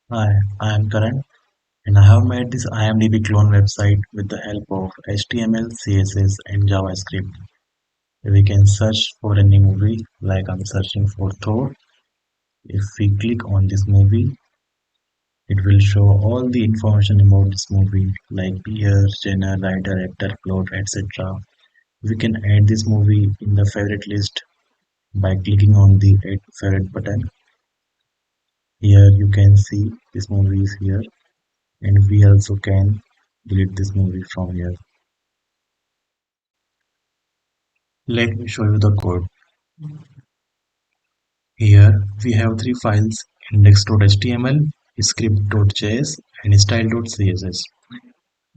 Hi, I am Karan and I have made this IMDB clone website with the help of HTML, CSS and JavaScript. We can search for any movie like I'm searching for Thor. If we click on this movie, it will show all the information about this movie like year, genre, writer, actor, plot, etc. We can add this movie in the favorite list by clicking on the add favorite button. Here you can see this movie is here and we also can delete this movie from here. Let me show you the code. Here we have three files: index.html, script.js, and style.css.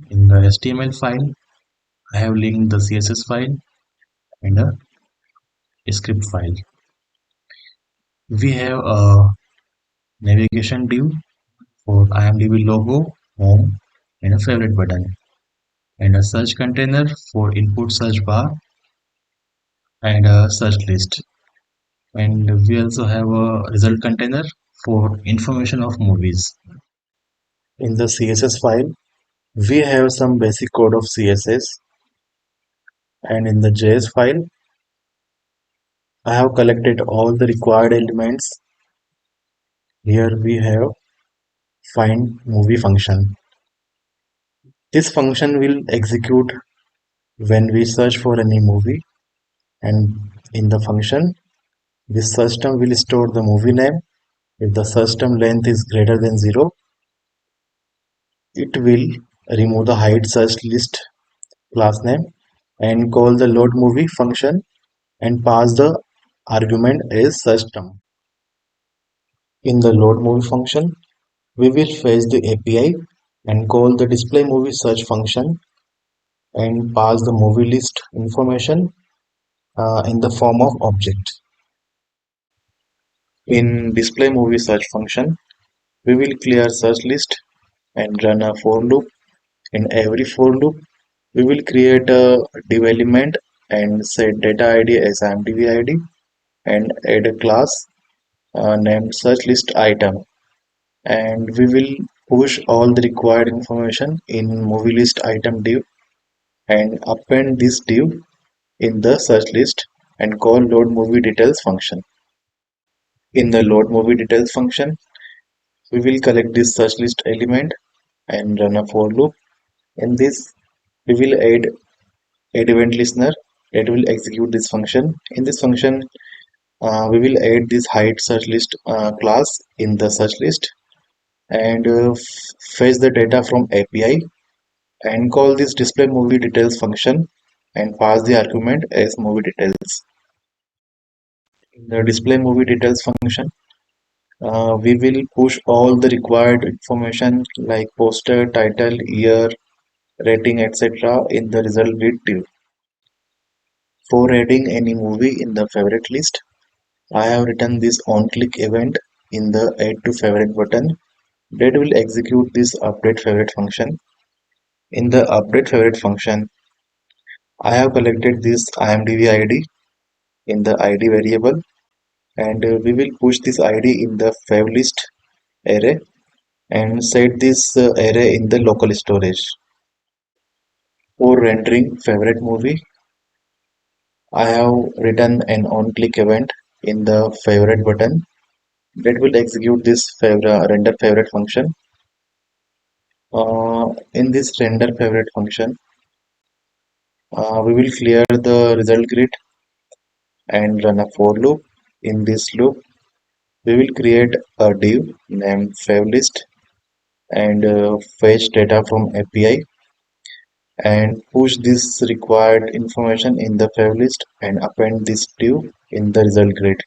In the HTML file, I have linked the CSS file and a script file. We have a navigation div for IMDb logo, home, and a favorite button, and a search container for input search bar and a search list. And we also have a result container for information of movies. In the CSS file, we have some basic code of CSS, and in the JS file, I have collected all the required elements. Here we have find movie function. This function will execute when we search for any movie, and in the function, this search term will store the movie name. If the search term length is greater than 0, it will remove the hide search list class name and call the load movie function and pass the argument as search term. In the load movie function, we will fetch the API and call the display movie search function and pass the movie list information in the form of object. In display movie search function, we will clear search list and run a for loop. In every for loop, we will create a div element and set data ID as IMDb ID and add a class named search list item, and we will push all the required information in movie list item div and append this div in the search list and call load movie details function. In the load movie details function, we will collect this search list element and run a for loop. In this, we will add event listener that will execute this function. In this function, we will add this hide search list class in the search list and fetch the data from API and call this display movie details function and pass the argument as movie details. In the display movie details function, we will push all the required information like poster, title, year, rating, etc. in the result grid div. For adding any movie in the favorite list, I have written this on-click event in the add to favorite button that will execute this update favorite function. In the update favorite function, I have collected this IMDb ID in the ID variable and we will push this ID in the fav list array and set this array in the local storage. For rendering favorite movie, I have written an on-click event in the favorite button that will execute this render favorite function. In this render favorite function, we will clear the result grid and run a for loop. In this loop, we will create a div named favlist and fetch data from API and push this required information in the favlist and append this div in the result grid.